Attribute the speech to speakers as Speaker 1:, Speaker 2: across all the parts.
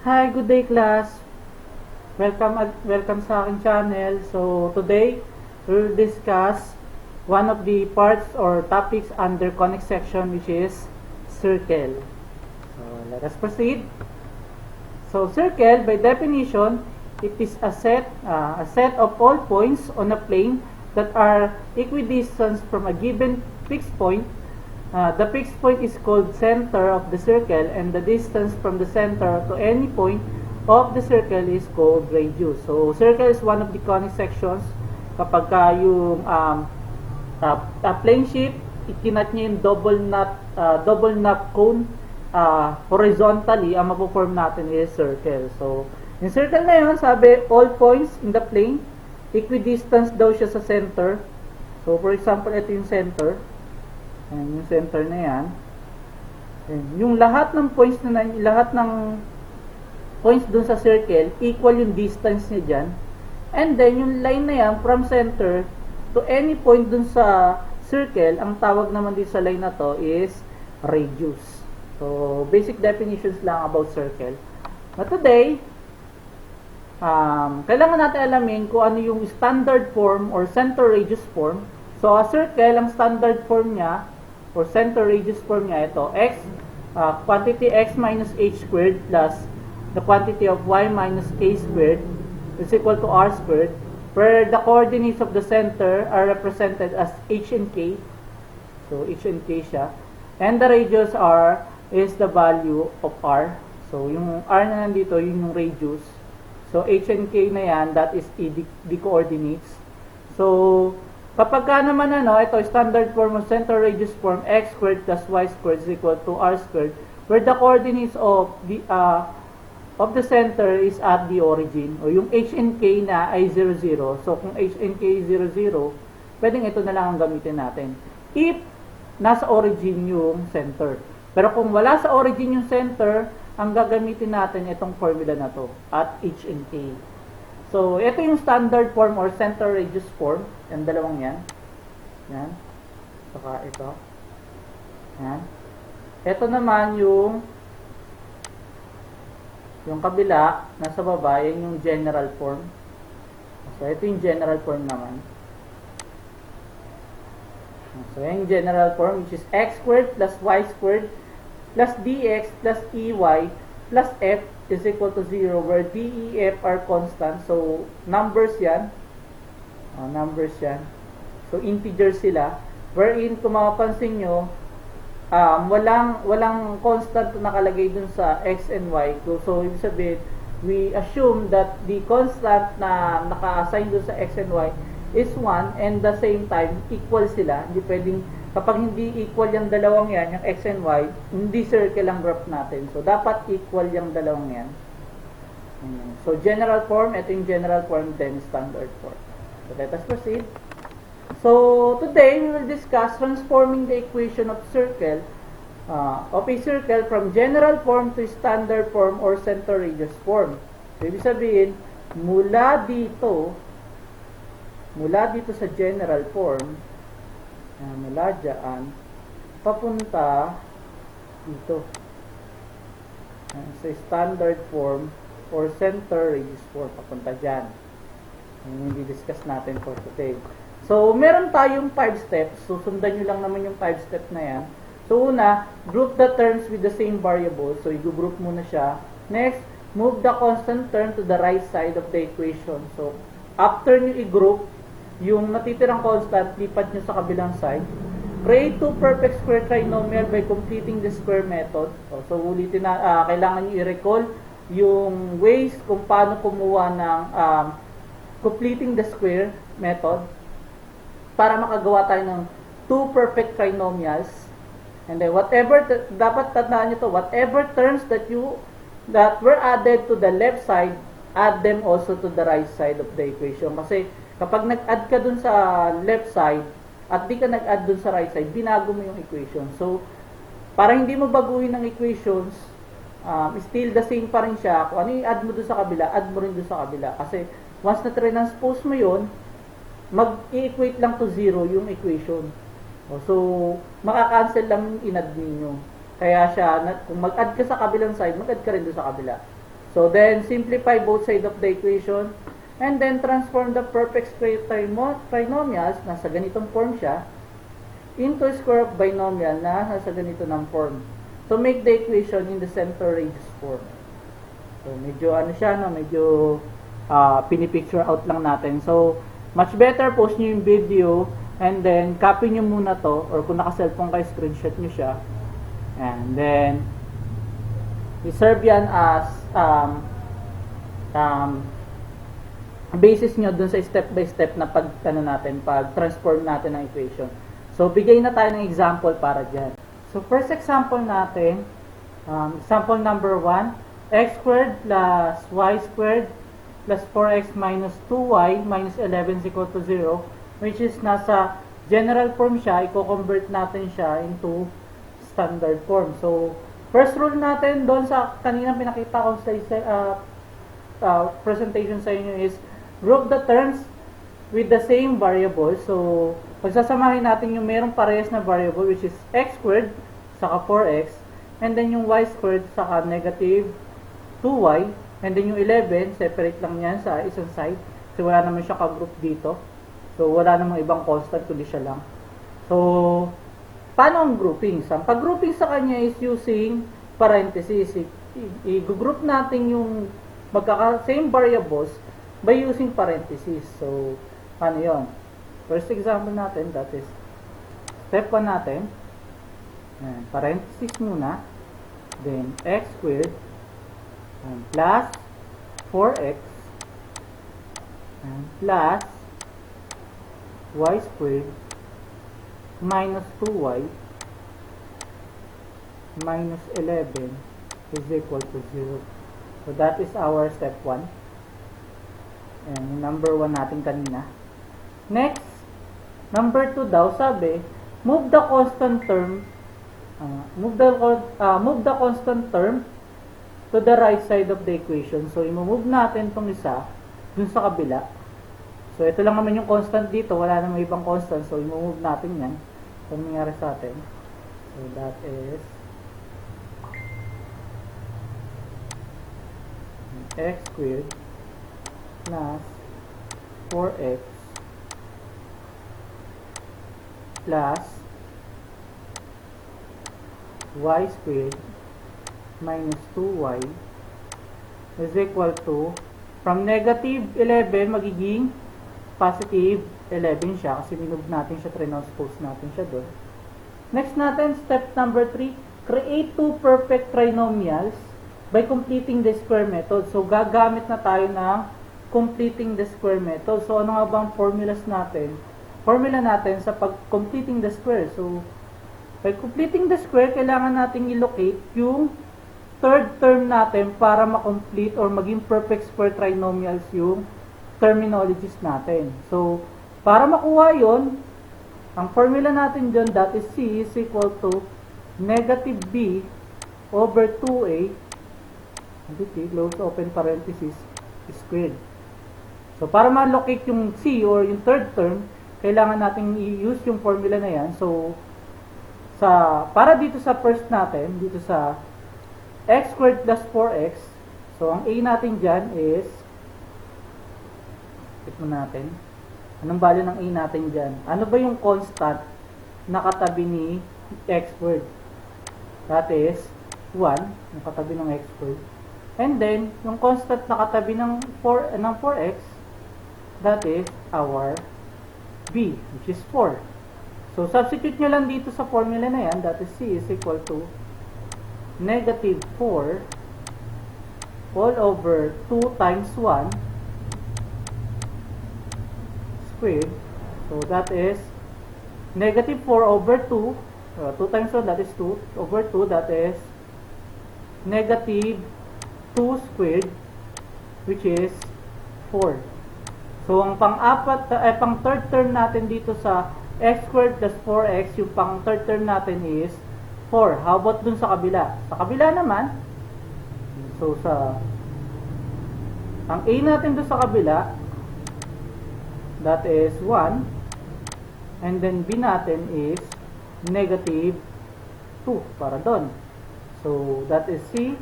Speaker 1: Hi, good day class. Welcome sa aking channel. So today we'll discuss one of the parts or topics under conic section, which is circle. So let us proceed. So circle, by definition, it is a set of all points on a plane that are equidistant from a given fixed point. The fixed point is called center of the circle, and the distance from the center to any point of the circle is called radius. So circle is one of the conic sections. Kapag yung plane sheet, ikinat niya yung double knot cone horizontally, ang mapoform natin is circle. So yung circle na yun, sabi all points in the plane equidistance daw siya sa center. So for example, ito yung center. Ayan, yung center na yan. Ayan, yung lahat ng points dun sa circle, equal yung distance niya dyan. And then, yung line na yan, from center to any point dun sa circle, ang tawag naman din sa line na to is radius. So, basic definitions lang about circle. But today, kailangan natin alamin kung ano yung standard form or center radius form. So, a circle, ang standard form niya, or center radius form niya, ito, quantity x minus h squared plus the quantity of y minus k squared is equal to r squared, where the coordinates of the center are represented as h and k. So, h and k siya. And the radius is the value of r. So, yung r na nandito, yun yung radius. So, h and k na yan, that is the coordinates. So, kapag ka naman ito standard form of center radius form, x squared plus y squared is equal to r squared, where the coordinates of the center is at the origin, o yung h and k na ay 0, 0. So kung h and k is 0, 0, pwedeng ito na lang ang gamitin natin if nasa origin yung center. Pero kung wala sa origin yung center, ang gagamitin natin itong formula na to at h and k. So, ito yung standard form or center radius form. Yung dalawang yan. Yan. Saka ito. Yan. Ito naman yung kabila, nasa baba, yan yung general form. So, ito yung general form naman. So, yan yung general form, which is x squared plus y squared plus dx plus ey plus f is equal to 0, where d, e, f are constant. So, numbers yan. Numbers yan. So, integers sila. Wherein, kung mapapansin nyo, walang constant nakalagay dun sa x and y. So, ibig sabihin, we assume that the constant na naka-assign dun sa x and y is 1, and the same time, equal sila. Hindi pwedeng, kapag hindi equal yung dalawang yan, yung x and y, hindi circle ang graph natin. So, dapat equal yung dalawang yan. So, general form, ito yung general form, then standard form. So, let us proceed. So, today, we will discuss transforming the equation of a circle from general form to standard form or center radius form. So, ibig sabihin, mula dito sa general form, mula dyan, papunta dito sa standard form or center radius form, papunta dyan. Yung i-discuss natin for today. So, meron tayong 5 steps. So, sundan nyo lang naman yung 5 steps na yan. So, una, group the terms with the same variable. So, i-group muna siya. Next, move the constant term to the right side of the equation. So, after nyo i-group, yung natitirang constant, lipat nyo sa kabilang side. Create two perfect square trinomial by completing the square method. So, ulitin na, kailangan nyo i-recall yung ways kung paano kumuha ng completing the square method para makagawa tayo ng two perfect trinomials. And then, dapat tandaan nyo to, whatever terms that were added to the left side, add them also to the right side of the equation. Kasi, kapag nag-add ka dun sa left side, at di ka nag-add dun sa right side, binago mo yung equation. So, para hindi mo baguhin ang equations, still the same pa rin siya. Kung ano yung add mo dun sa kabila, add mo rin dun sa kabila. Kasi, once na transpose mo yun, mag-equate lang to 0 yung equation. So, makakancel lang yung in-add ninyo. Kaya siya, kung mag-add ka sa kabilang side, mag-add ka rin doon sa kabila. So, So then, simplify both sides of the equation and then transform the perfect square trinomials, nasa ganitong form siya, into square of binomial na nasa ganito ng form. To make the equation in the center radius form. So, medyo ano siya, no? Medyo pinipicture out lang natin. So, much better post nyo yung video and then copy nyo muna to or kung naka-cellphone kayo, screenshot nyo siya. And then, i-serve yan as basis nyo dun sa step by step na pag-transform natin ng equation. So, bigay na tayo ng example para dyan. So, first example natin, example number 1, x squared plus y squared plus 4x minus 2y minus 11 is equal to 0, which is nasa general form siya, i-convert natin siya into standard form. So, first rule natin doon sa kanina pinakita ko sa presentation sa inyo is group the terms with the same variable. So, pagsasamahin natin yung merong parehas na variable which is x squared saka 4x and then yung y squared saka negative 2y and then yung 11 separate lang yan sa isang side kasi wala naman siya ka-group dito. So, wala namang ibang constant kundi siya lang. So, paano ang grouping? Ang pag-grouping sa kanya is using parentheses. I-group natin yung same variables by using parentheses. So, paano yun? First example natin, that is step 1 natin. And parentheses muna. Then, x squared and plus 4x and plus y squared minus 2y minus 11 is equal to 0. So, that is our step 1. And number 1 natin kanina. Next, number 2 daw, sabi, move the constant term to the right side of the equation. So, i-move natin itong isa dun sa kabila. So, ito lang naman yung constant dito. Wala namang ibang constant. So, i-move natin yan. So, nangyari sa atin. So, that is x squared plus 4x plus y squared minus 2y is equal to, from negative 11 magiging positive 11 siya kasi minove natin siya, transpose natin siya doon. Next natin, step number 3, create two perfect trinomials by completing the square method. So, gagamit na tayo ng completing the square method. So, ano nga bang formulas natin? Formula natin sa pag-completing the square. So, by completing the square, kailangan natin i-locate yung third term natin para ma-complete or maging perfect square trinomials yung terminologies natin. So, para makuha yon, ang formula natin dyan, that is C is equal to negative B over 2A, close open parenthesis, squared. So, para ma-locate yung C or yung third term, kailangan natin i-use yung formula na yan. So, para dito sa first natin, dito sa x squared plus 4x, so, ang A natin dyan is, check mo natin, anong value ng A natin dyan? Ano ba yung constant na katabi ni x squared? That is 1, yung katabi ng x squared. And then, yung constant na katabi ng 4x, that is our B, which is 4. So, substitute nyo lang dito sa formula na yan, that is C is equal to negative 4 all over 2 times 1 squared. So, that is negative 4 over 2. 2 times 1, that is 2. Over 2, that is negative 2 squared, which is 4. So, ang pang third term natin dito sa x squared plus 4x, yung pang third term natin is 4. How about dun sa kabila? Sa kabila naman, so ang A natin dun sa kabila, that is 1, and then B natin is negative 2 para dun. So, that is C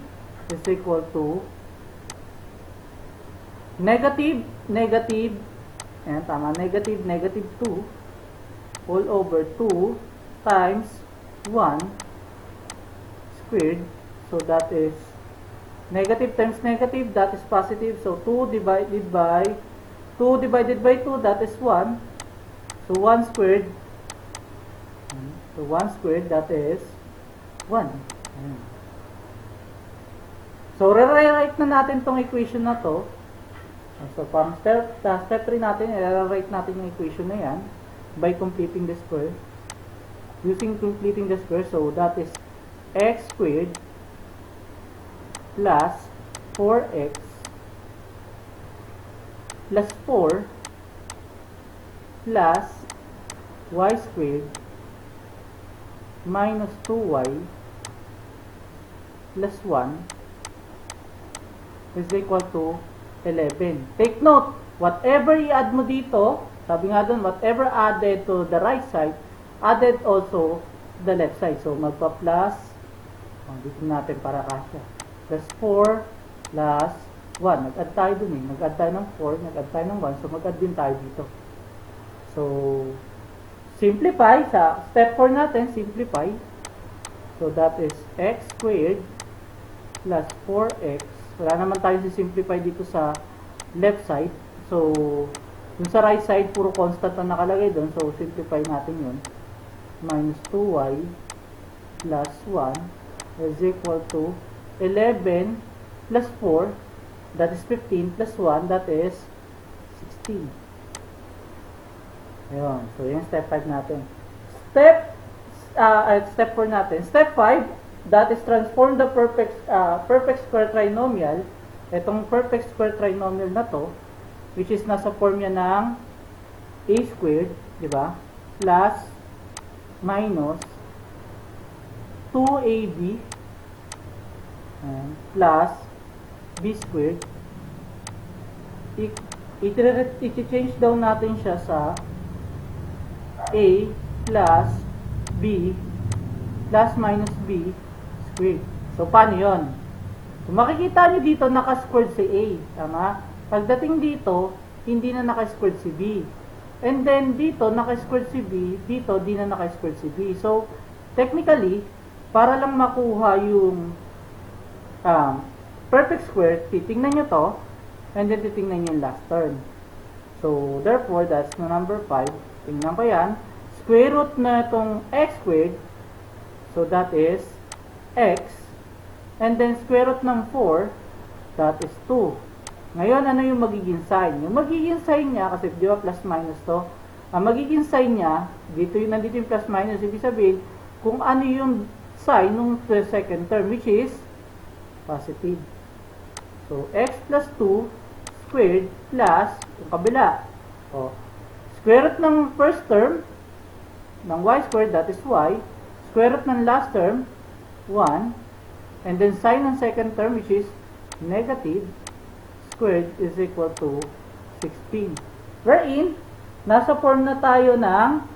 Speaker 1: is equal to negative, negative, ayan, tama, negative, negative 2 all over 2 times 1 squared. So that is negative times negative, that is positive. So 2 divided by 2, that is 1. So 1 squared. So 1 squared, that is 1. Ayan. So re-rewrite na natin tong equation na to. So from step 3 natin, re-rewrite natin yung equation na yan by completing the square. Using completing the square, so that is x squared plus 4x plus 4 plus y squared minus 2y plus 1 is equal to 11. Take note, whatever i-add mo dito, sabi nga dun, whatever added to the right side, added also the left side. So, magpa-plus, dito natin para kasya, plus 4 plus 1. Nag-add tayo dun eh. Nag-add tayo ng 4, nag-add tayo ng 1, so mag-add din tayo dito. So, simplify, sa step 4 natin, simplify. So, that is x squared plus 4x. Wala naman tayo simplify dito sa left side. So, yung sa right side, puro constant na nakalagay doon. So, simplify natin yun. Minus 2y plus 1 is equal to 11 plus 4. That is 15 plus 1. That is 16. Ayun. So, yung step 5 natin. Step 4 natin. Step 5, that is transform the perfect square trinomial. Itong perfect square trinomial na to, which is nasa form niya ng a squared, di ba? Plus minus 2ab plus b squared. I-change daw natin siya sa a plus b plus minus b squared. So, paano yun? So, makikita nyo dito, naka-squared si A. Tama? Pagdating dito, hindi na naka-squared si B. And then, dito, naka-squared si B. Dito, di na naka-squared si B. So, technically, para lang makuha yung perfect square, titingnan nyo to, and then titingnan nyo yung last term. So, therefore, that's na number 5. Tingnan ko yan. Square root na itong x squared, so that is x. And then square root ng 4, that is 2. Ngayon, ano yung magiging sign? Yung magiging sign niya, kasi di ba plus minus to, ang magiging sign niya, dito yung nandito yung plus minus, ibig sabihin, kung ano yung sign ng second term, which is positive. So, x plus 2 squared plus yung kabila. O, square root ng first term, ng y squared, that is y. Square root ng last term, 1. And then sign ng second term, which is negative, squared is equal to 16. Wherein, nasa form na tayo ng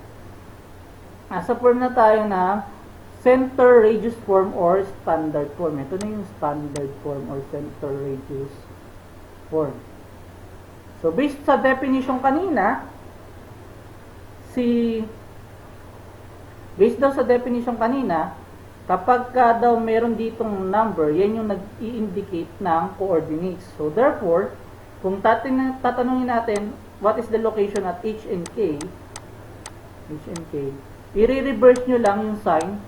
Speaker 1: center radius form or standard form. Ito na yung standard form or center radius form. So, based sa definition kanina, based daw sa definition kanina, kapag daw meron ditong number, yan yung nag-i-indicate ng coordinates. So, therefore, kung tatanungin natin, what is the location at H and K, i-reverse nyo lang yung sign.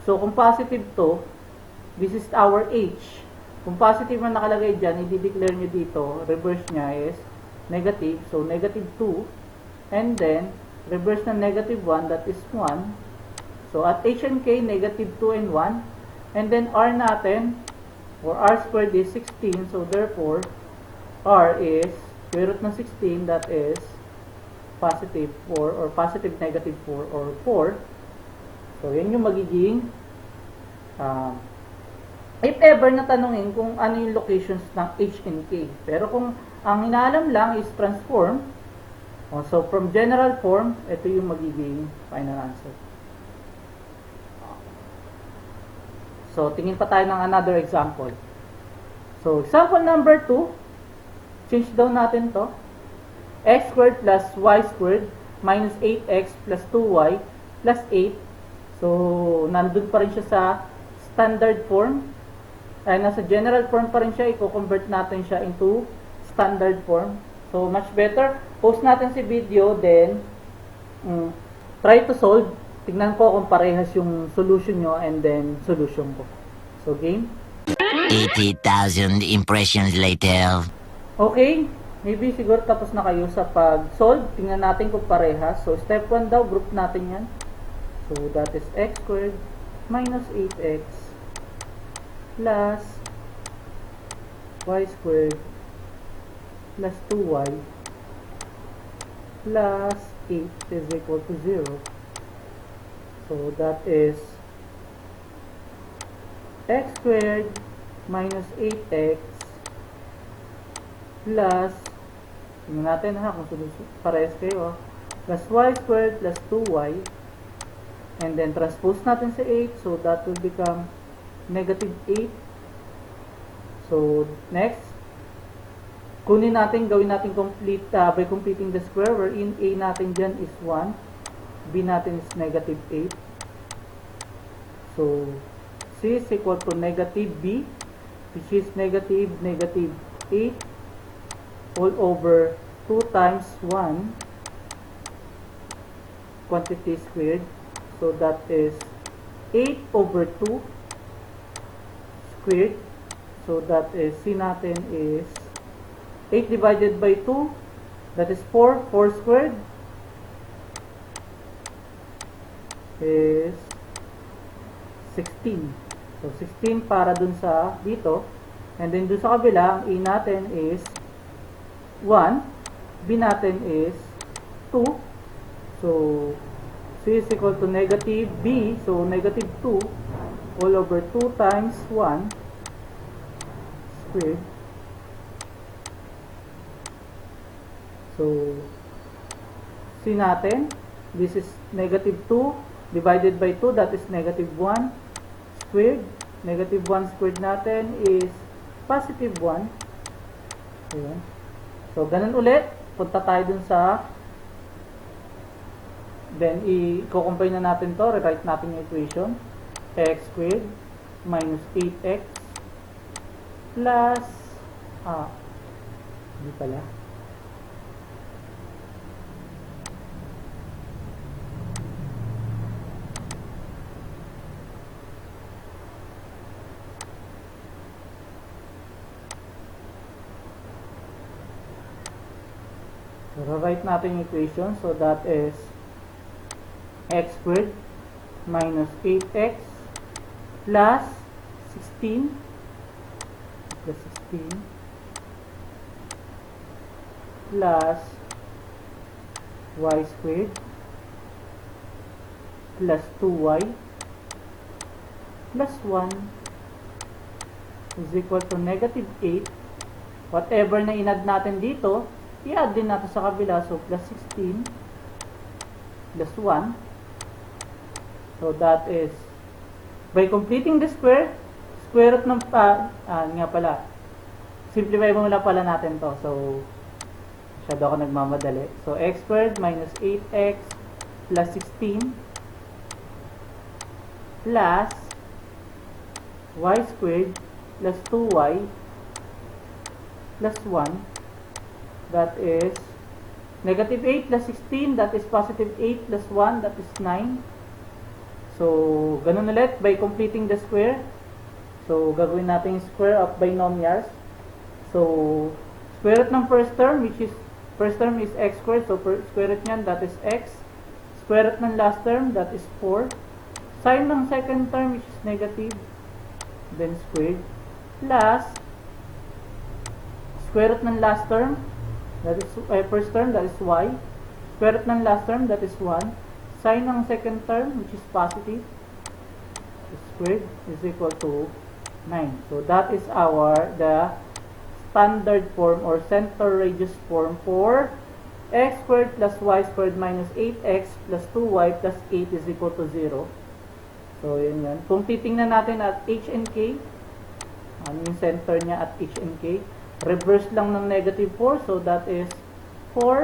Speaker 1: So, kung positive to, this is our H. Kung positive na nakalagay dyan, i-declare nyo dito, reverse nya is negative. So, negative 2. And then, reverse na negative 1, that is 1. So, at H and K, negative 2 and 1. And then, R natin, or R squared is 16. So, therefore, R is square root ng 16, that is positive 4, or positive negative 4, or 4. So, yan yung magiging, if ever natanungin kung ano yung locations ng H and K. Pero kung ang inaalam lang is transform, so, from general form, ito yung magiging final answer. So, tingin pa tayo ng another example. So, example number 2, change down natin to. X squared plus y squared minus 8x plus 2y plus 8. So, nandun pa rin siya sa standard form. Ay, nasa general form pa rin siya. I-convert natin siya into standard form. So, much better. Post natin si video, then try to solve. Tignan ko kung parehas yung solution nyo and then solution ko. So, game.
Speaker 2: 80,000 impressions later.
Speaker 1: Okay. Maybe siguro tapos na kayo sa pag-solve. Tingnan natin kung parehas. So, step 1 daw, group natin yan. So, that is x squared minus 8x plus y squared plus 2y plus 8 is equal to 0. So, that is x squared minus 8x plus, tingnan natin ha kung parehas kayo, plus y squared plus 2y, and then transpose natin sa 8, so that will become negative 8. So, next, kunin natin, gawin natin complete by completing the square, wherein a natin dyan is 1, b natin is negative 8. So, c is equal to negative b, which is negative 8 all over 2 times 1 quantity squared. So, that is 8 over 2 squared. So, that is, c natin is 8 divided by 2, that is 4 squared is 16. So, 16 para dun sa dito. And then, dun sa kabila, ang a natin is 1. B natin is 2. So, c is equal to negative b. So, negative 2 all over 2 times 1 squared. So, c natin, this is negative 2 divided by 2, that is negative 1 squared. Negative 1 squared natin is positive 1. Ayan. So, ganun ulit. Punta tayo dun sa, then, i-combine na natin to. Rewrite natin yung equation. X squared minus 8x plus, hindi pala. So, rewrite natin yung equation. So, that is x squared minus 8x plus 16 plus y squared plus 2y plus 1 is equal to negative 8. Whatever na inad natin dito, i-add din natin sa kabila. So, plus 16 plus 1. So, that is, by completing the square root ng, nga pala, simplify muna pala natin to. So, masyado ako nagmamadali. So, x squared minus 8x plus 16 plus y squared plus 2y plus 1. That is negative 8 plus 16, that is positive 8 plus 1, that is 9. So, ganun ulit by completing the square. So, gagawin natin square of binomials. So, square root ng first term, which is, first term is x squared. So, square root nyan, that is x. Square root ng last term, that is 4. Sine ng second term, which is negative, then squared, plus square root ng last term, that is first term, that is y. Square root ng last term, that is 1. Sine ng second term, which is positive, squared, is equal to 9. So, that is the standard form or center radius form for x squared plus y squared minus 8x plus 2y plus 8 is equal to 0. So, yun yan. Kung titingnan natin at h and k, ano yung center niya at h and k. Reverse lang ng negative 4, so that is 4.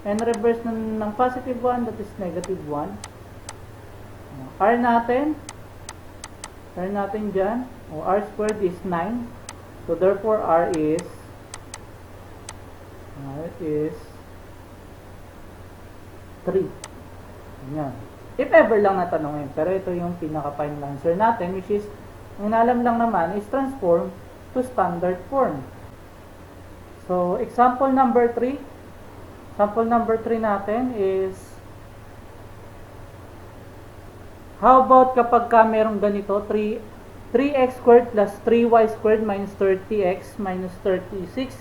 Speaker 1: And reverse ng positive 1, that is negative 1. R natin dyan, R squared is 9. So therefore R is 3. Ayan. If ever lang natanongin. Pero ito yung pinaka-final answer natin, which is, ang alam lang naman is transform to standard form. So, example number 3. Example number 3 natin is, how about kapag ka merong ganito, 3x squared plus 3y squared minus 30x minus 36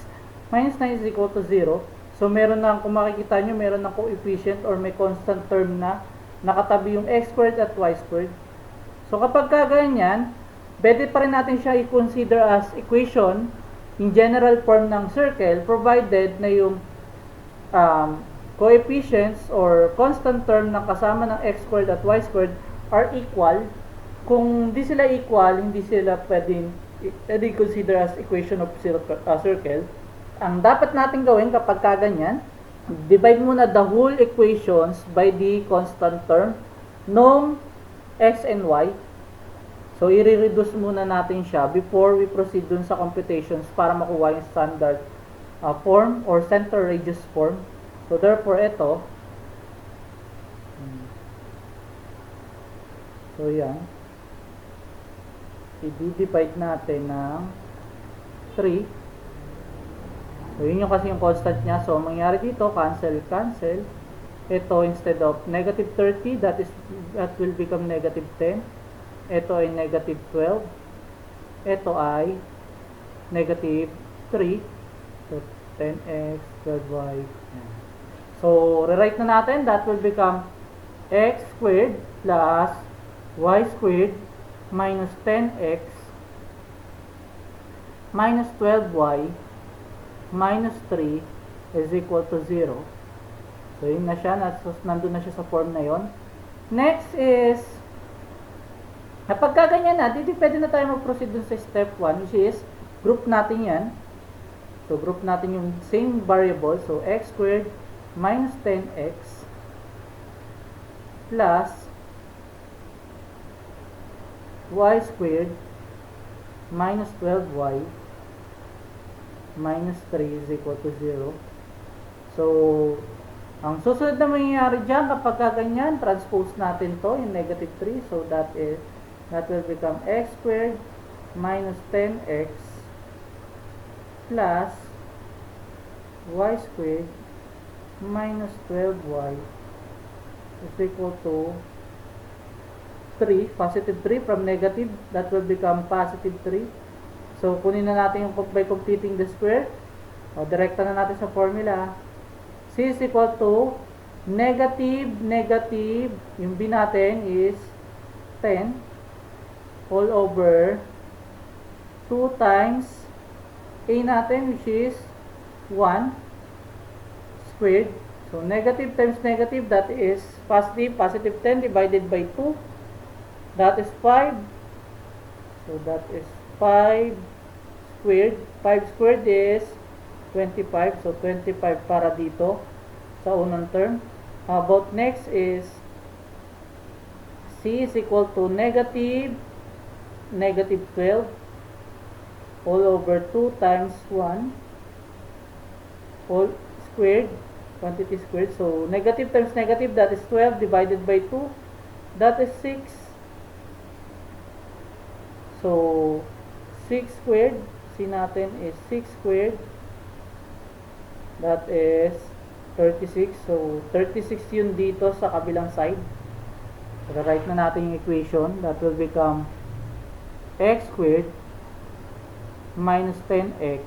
Speaker 1: minus 9 is equal to 0. So, meron na, kung makikita nyo, meron na coefficient or may constant term na nakatabi yung x squared at y squared. So, kapag kaganyan, pwede pa rin natin siya i-consider as equation in general form ng circle, provided na yung coefficients or constant term na kasama ng x squared at y squared are equal. Kung di sila equal, hindi sila pwedeng consider as equation of circle. Ang dapat natin gawin kapag kaganyan, divide muna the whole equations by the constant term nung x and y. So, i-reduce muna natin siya before we proceed dun sa computations para makuha yung standard form or center radius form. So, therefore, ito. So, yan. I-divide natin ng 3. So, yun yung kasi yung constant niya. So, ang mangyari dito, cancel. Ito, instead of negative 30, that will become negative 10. Ito ay negative 12. Ito ay negative 3. So, 10x, 12y. So, rewrite na natin. That will become x squared plus y squared minus 10x minus 12y minus 3 is equal to 0. So, yun na siya. Nandun na siya sa form na yon. Next is, kapag kaganyan na, pwede na tayo mag-proceed dun sa step 1, which is, group natin yan. So, group natin yung same variable. So, x squared minus 10x plus y squared minus 12y minus 3 is equal to 0. So, ang susunod na mangyayari dyan, kapag ganyan, transpose natin to yung negative 3. So, that will become x squared minus 10x plus y squared minus 12y is equal to 3, positive 3 from negative, that will become positive 3. So, kunin na natin yung by completing the square. O, direkta na natin sa formula. C is equal to negative, yung b natin is 10 all over 2 times a natin, which is 1 squared. So, negative times negative, that is positive. Positive 10 divided by 2, that is 5. So, that is 5 squared. 5 squared is 25. So, 25 para dito sa unang term. How about next is C is equal to negative 12 all over 2 times 1 all squared, quantity squared. So, negative times negative, that is 12 divided by 2, that is 6. So, 6 squared, C natin is 6 squared, that is 36. So, 36 yun dito sa kabilang side. So, write na natin yung equation. That will become x squared minus 10x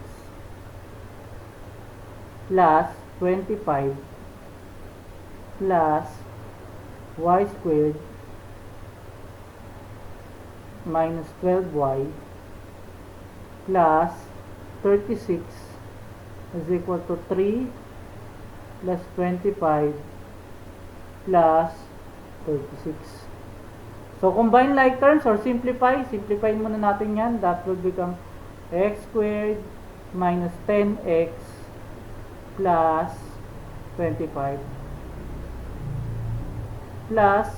Speaker 1: plus 25 plus y squared minus 12y plus 36 is equal to 3 plus 25 plus 36. So, combine like terms or simplify. Simplify muna natin yan. That will become x squared minus 10x plus 25 plus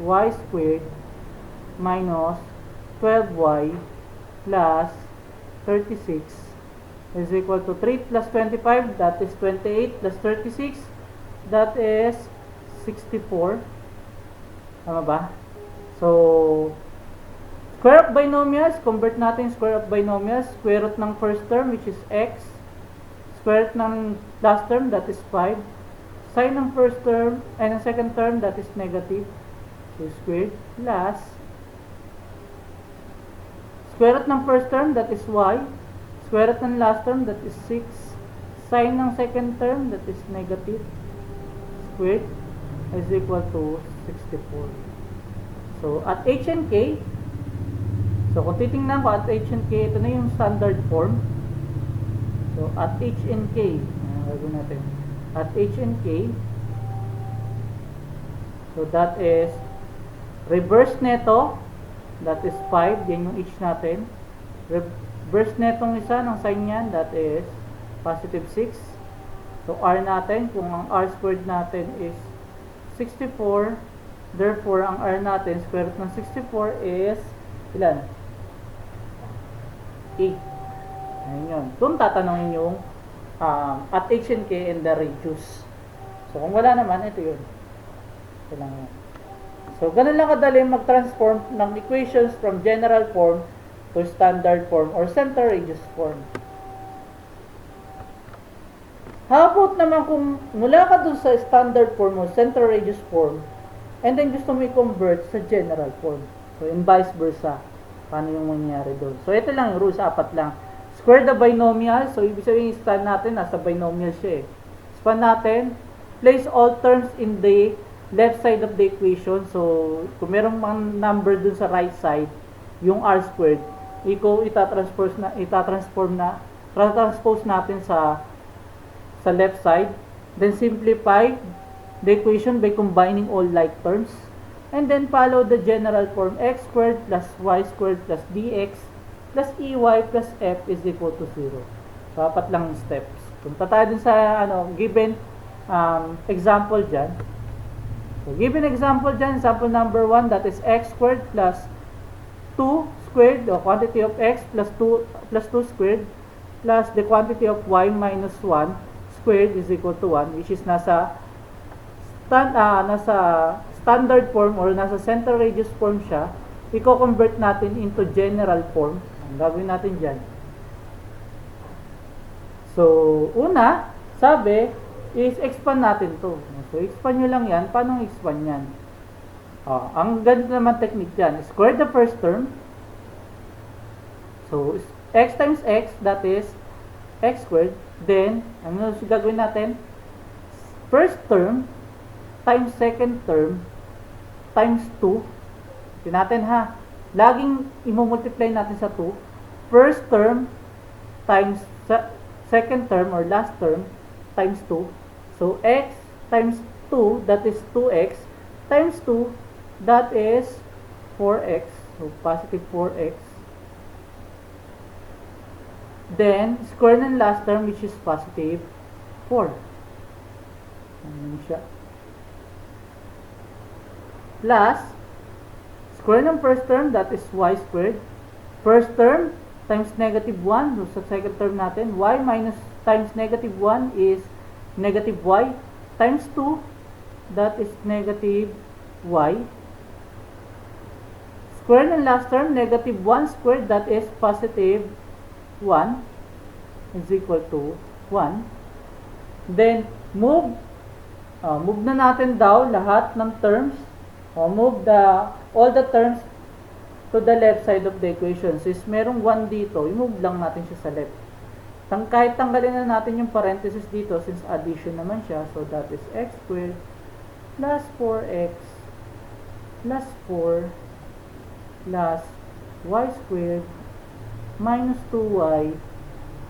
Speaker 1: y squared minus 12y plus 36 is equal to 3 plus 25, that is 28, plus 36, that is 64. Tama ba? So, square of binomials, convert natin square of binomials. Square root ng first term, which is x. Square root ng last term, that is 5. Sine ng first term, and ng second term, that is negative. So, squared plus square root ng first term, that is y. Square root ng last term, that is 6. Sine ng second term, that is negative. Squared is equal to 64. So, at h and k, so kung titingnan ko at h and k, ito na yung standard form. So, at h and k, gagawin natin. At h and k, so that is reverse neto, that is 5, yan yung h natin. Reverse netong isa ng sign yan, that is positive 6. So, r natin, kung ang r squared natin is 64, therefore, ang r natin, square root ng 64 is ilan? 8. Ayun yun. Doon tatanungin yung at h and k and the radius. So, kung wala naman, ito yun. Ito lang yun. So, ganun lang kadali mag-transform ng equations from general form to standard form or center radius form. How about naman kung mula ka dun sa standard form o center radius form and then gusto mo i-convert sa general form. So, and vice versa. Paano yung mangyayari doon? So, ito lang, rules, 4 lang. Square the binomial. So, ibig sabihin, span natin, nasa binomial siya eh. Span natin, place all terms in the left side of the equation. So, kung merong mga number dun sa right side, yung r squared, itatranspose natin sa left side. Then, simplify the equation by combining all like terms. And then, follow the general form x squared plus y squared plus dx plus ey plus f is equal to 0. So, 4 lang steps. Punta tayo dun sa given example dyan. So, given example dyan, example number 1, that is x squared plus 2 squared, the quantity of x plus 2 squared plus the quantity of y minus 1 squared is equal to 1, which is nasa standard form or nasa center radius form siya. I-convert natin into general form. Ang gagawin natin dyan. So, una, sabi, is expand natin to. So, expand nyo lang yan. Paano expand yan? Ang ganito naman technique dyan. Square the first term. So, x times x, that is x squared. Then, ano gagawin natin? First term times second term times 2. Ito natin ha. Laging i-multiply natin sa 2. First term times second term or last term times 2. So, x times 2, that is 2x, times 2, that is 4x. So, positive 4x. Then, square ng last term, which is positive 4. Ano siya? Plus, square ng first term, that is y squared. First term times negative 1. So, sa second term natin, y minus times negative 1 is negative y times 2, that is negative y. Square ng last term, negative 1 squared, that is positive 1 is equal to 1. Then, move na natin daw lahat ng terms. Move all the terms to the left side of the equation. Since merong 1 dito, i-move lang natin siya sa left. Kahit tanggalin na natin yung parenthesis dito since addition naman siya. So, that is x squared plus 4x plus 4 plus y squared minus 2y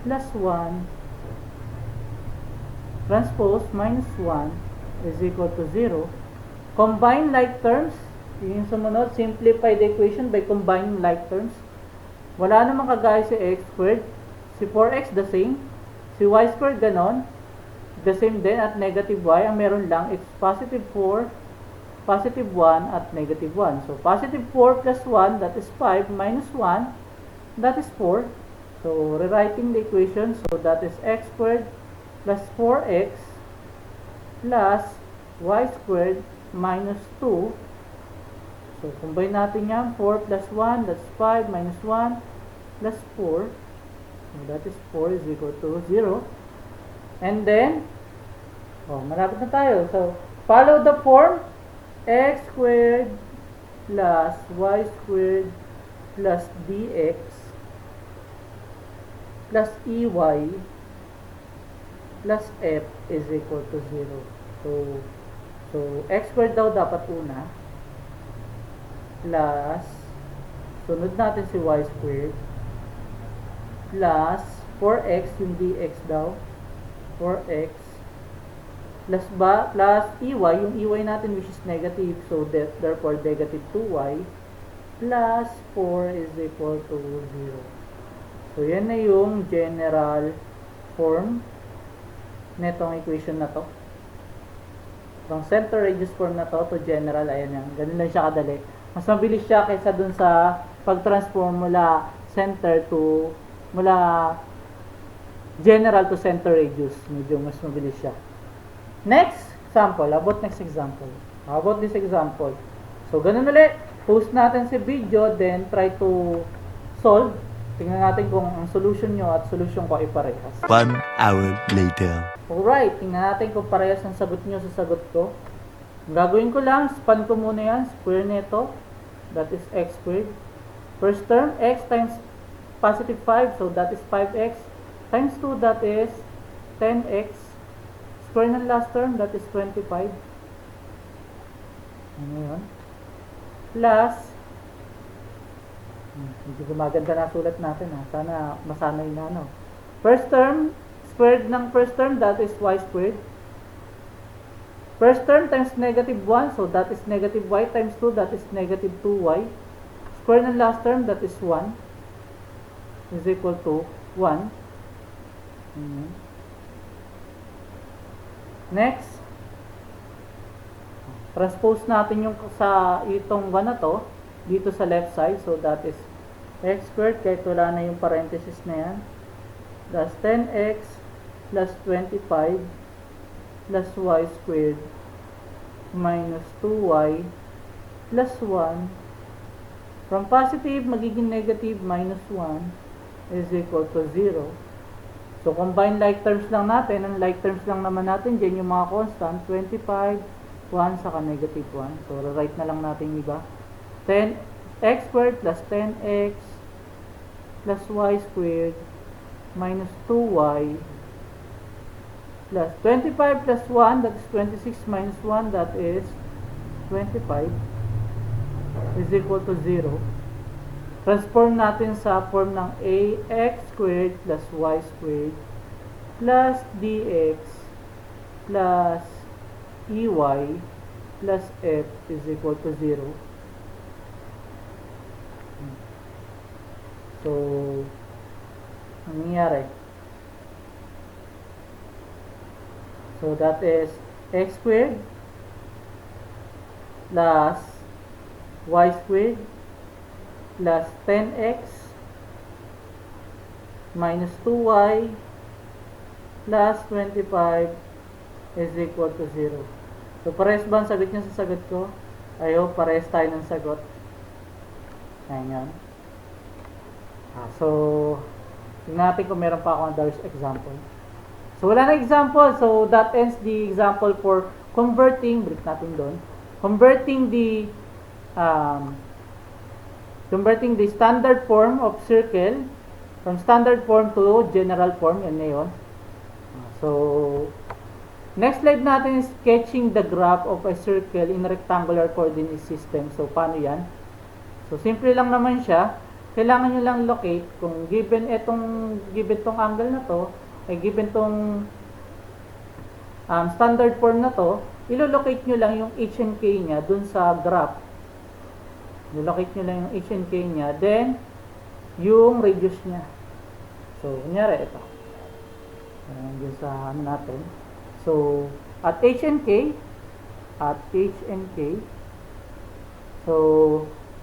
Speaker 1: plus 1 transpose minus 1 is equal to 0. Combine like terms. Yung sumunod, simplify the equation by combining like terms. Wala namang kagaya si x squared. Si 4x the same. Si y squared ganon. The same din at negative y. Ang meron lang, it's positive 4, positive 1 at negative 1. So, positive 4 plus 1, that is 5, minus 1, that is 4. So, rewriting the equation, so that is x squared plus 4x plus y squared minus 2. So, combine natin yan. 4 plus 1, that's 5 minus 1 plus 4. So, that is 4 is equal to 0. And then, malapit na tayo. So, follow the form x squared plus y squared plus dx plus ey plus f is equal to 0. So x squared daw dapat una plus sunod natin si y squared plus 4x yung dx daw 4x plus ey yung ey natin which is negative, so therefore negative 2y plus 4 is equal to 0. So yan na yung general form netong equation na to. From center radius form na to general, ayan yan. Ganun lang siya kadali. Mas mabilis siya kaysa dun sa pag-transform mula general to center radius. Medyo mas mabilis siya. Next example. About next example. How about this example? So, ganun ulit. Post natin si video, then try to solve. Tingnan natin kung ang solution nyo at solution ko ay parehas.
Speaker 2: 1 hour later.
Speaker 1: Alright, tingnan natin kung parehas ang sagot nyo sa sagot ko. Ang gagawin ko lang, span ko muna yan, square nito. That is x squared. First term, x times positive 5, so that is 5x. Times 2, that is 10x. Square ng last term, that is 25. Ano yun? Plus, hindi gumaganda na sulat natin ha. Sana masanay na no. First term, squared ng first term, that is y squared. First term times negative 1, so that is negative y times 2, that is negative 2y. Square ng last term, that is 1, is equal to 1. Next, transpose natin yung sa itong 1 na to dito sa left side, so that is x squared, kahit wala na yung parenthesis na yan, plus 10x plus 25 plus y squared minus 2y plus 1. From positive, magiging negative minus 1 is equal to 0. So, combine like terms lang natin. Ang like terms lang naman natin dyan yung mga constant, 25, 1, saka negative 1. So, rewrite na lang natin iba. 10x squared plus 10x plus y squared minus 2y plus 25 plus 1, that is 26 minus 1, that is 25, is equal to 0. Transform natin sa form ng ax squared plus y squared plus dx plus ey plus f is equal to 0. So, ang nangyayari? So, that is x squared plus y squared plus 10x minus 2y plus 25 is equal to 0. So, parehas ba ang sagot niya sa sagot ko? I hope parehas tayo ng sagot. Ayan yan. So, tingnan natin kung meron pa akong other example. So, wala na example. So, that ends the example for converting, break natin doon, converting the standard form of circle from standard form to general form. Yan na yun. So, next slide natin is sketching the graph of a circle in a rectangular coordinate system. So, paano yan? So, simple lang naman siya. Kailangan nyo lang locate kung given tong angle na to, ay given tong standard form na to, ilo-locate nyo lang yung h and k nya dun sa graph. Ilo-locate nyo lang yung h and k nya, then yung radius nya. So, kunyari, ito. Dun sa ano natin. So, at H and K, so,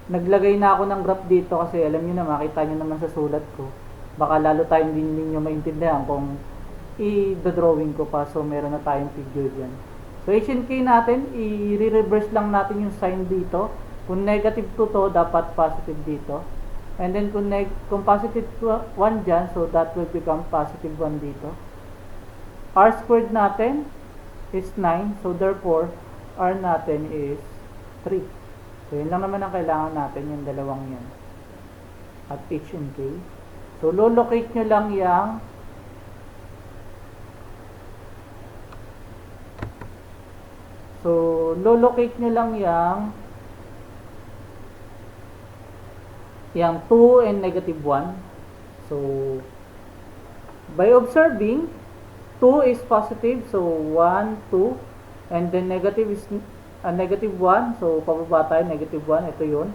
Speaker 1: naglagay na ako ng graph dito kasi alam niyo na, makita niyo naman sa sulat ko. Baka lalo tayong din ninyo maintindihan kung i-drawing ko pa. So, meron na tayong figure dyan. So, H and K natin, i-reverse lang natin yung sign dito. Kung negative 2 to, dapat positive dito. And then, kung positive 1 dyan, so that will become positive 1 dito. R squared natin is 9. So, therefore, R natin is 3. So, yun lang naman ang kailangan natin, yung dalawang yan. At H and K. So, locate nyo lang yung locate nyo lang yung 2 and negative 1. So, by observing, 2 is positive, so 1, 2, and then negative is negative 1, so pababa tayo, negative 1, ito yun.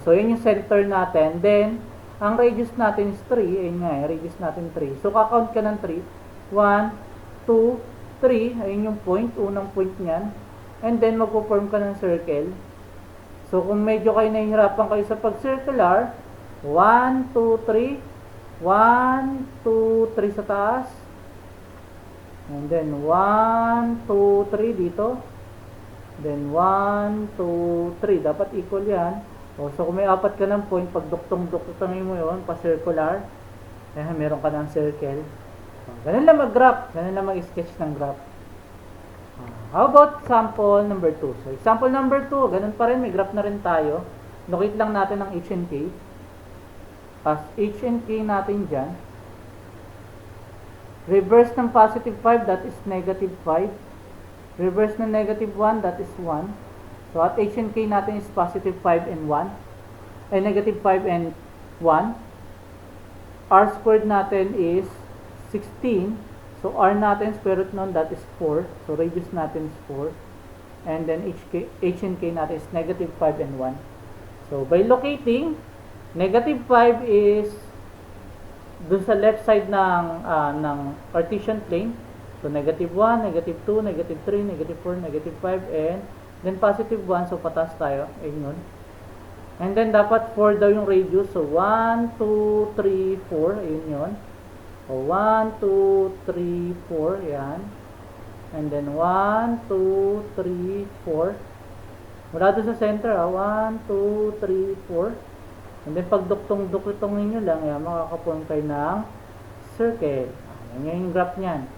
Speaker 1: So, yun yung center natin. Then, ang radius natin is 3, ayun nga, radius natin 3. So, kakount ka ng 3, 1, 2, 3, ayun yung point, unang point niyan. And then, magpo-form ka ng circle. So, kung medyo kayo nahihirapan kayo sa pag-circular, 1, 2, 3, 1, 2, 3 sa taas. And then, 1, 2, 3 dito. Then, 1, 2, 3. Dapat equal yan. O, so, kung may apat ka ng point, pag duktong-duktongin mo yun, pa-circular, meron ka ng circle. So, ganun lang mag-graph. Ganun lang mag-sketch ng graph. How about sample number 2? So, example number 2, ganun pa rin, may graph na rin tayo. Locate lang natin ang H and K. As H and K natin dyan. Reverse ng positive 5, that is negative 5. Reverse ng negative 1, that is 1. So, at H and K natin is positive 5 and 1. Ay, negative 5 and 1. R squared natin is 16. So, R natin, square root nun, that is 4. So, radius natin is 4. And then, H and K natin is negative 5 and 1. So, by locating, negative 5 is dun sa left side ng Cartesian plane. So, negative 1, negative 2, negative 3, negative 4, negative 5, and then positive 1. So, patas tayo. Ayun yun. And then, dapat 4 daw yung radius. So, 1, 2, 3, 4. Ayun yun. So, 1, 2, 3, 4. Yan. And then, 1, 2, 3, 4. Mula doon sa center, 1, 2, 3, 4. And then, pag duktong-duktongin nyo lang, yan, makakapunta kayo ng circle. Yan yung graph niyan.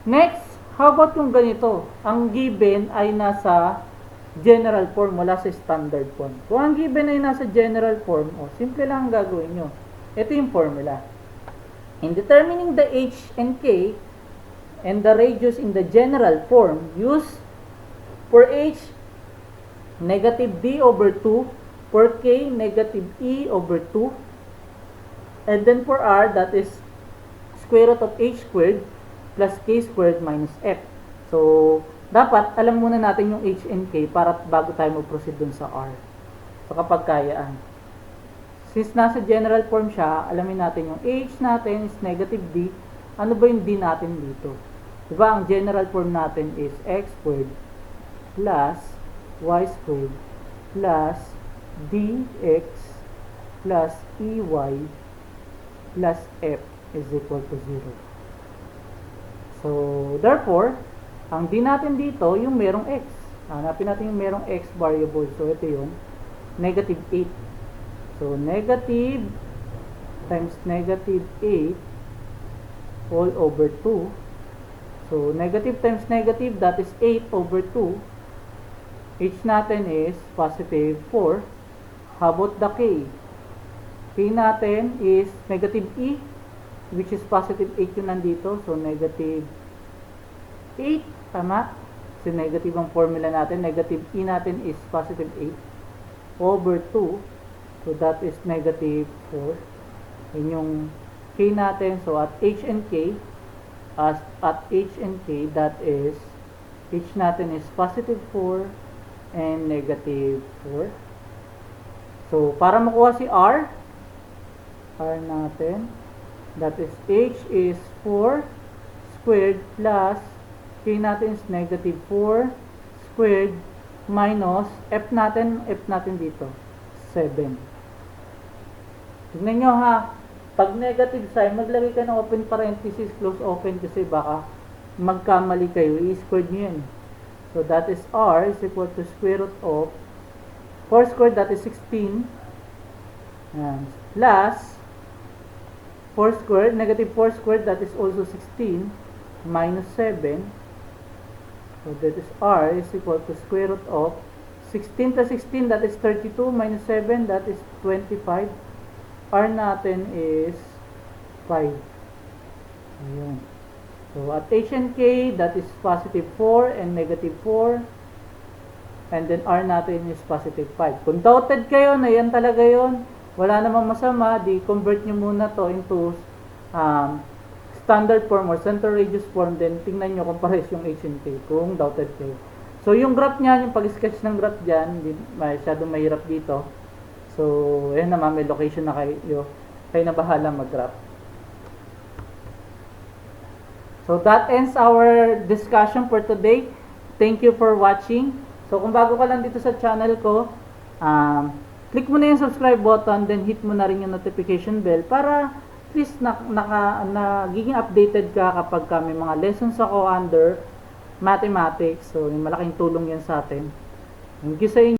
Speaker 1: Next, how about yung ganito? Ang given ay nasa general form, wala sa standard form. Kung ang given ay nasa general form, simple lang ang gagawin nyo. Ito yung formula. In determining the H and K and the radius in the general form, use for H, negative D over 2, for K, negative E over 2, and then for R, that is square root of H squared plus K squared minus F. So, dapat alam muna natin yung H and K para bago tayo mag-proceed dun sa R. So, kapag kayaan. Since nasa general form siya, alamin natin yung H natin is negative D. Ano ba yung D natin dito? Diba, ang general form natin is X squared plus Y squared plus dx plus ey plus f is equal to 0. So, therefore, ang D natin dito, yung merong x. Hanapin natin yung merong x variable. So, ito yung negative 8. So, negative times negative 8 all over 2. So, negative times negative, that is 8 over 2. H natin is positive 4. How about the K? K natin is negative E, which is positive 8 yung nandito. So, negative 8. Tama? So, negative ang formula natin. Negative E natin is positive 8 over 2. So, that is negative 4. Yun yung K natin. So, at H and K, at H and K, that is, H natin is positive 4 and negative 4. So, para makuha si R, R natin, that is H is 4 squared plus K natin is negative 4 squared minus F natin dito, 7. Tignan nyo ha, pag negative sign, maglagay ka ng open parenthesis, close open kasi baka magkamali kayo, i-squared nyo yan. So that is R is equal to square root of 4 squared, that is 16, plus 4 squared, negative 4 squared, that is also 16, minus 7. So that is R is equal to square root of 16 plus 16, that is 32, minus 7, that is 25. R natin is 5. Ayan. So at H and K, that is positive 4 and negative 4. And then R natin is positive 5. Kung doubted kayo na yan talaga yon, wala namang masama, di convert nyo muna to into standard form or center radius form, then tingnan nyo kung pares yung H and K kung doubted kayo. So yung graph niya, yung pag-sketch ng graph dyan, hindi masyadong mahirap dito. So ayan naman, may location na kayo na bahala mag-graph. So that ends our discussion for today. Thank you for watching. So kung bago ka lang dito sa channel ko, click mo na yung subscribe button, then hit mo na rin yung notification bell para at least nagiging updated ka kapag may mga lessons ako under mathematics. So yung malaking tulong yan sa atin. Thank you sa inyo.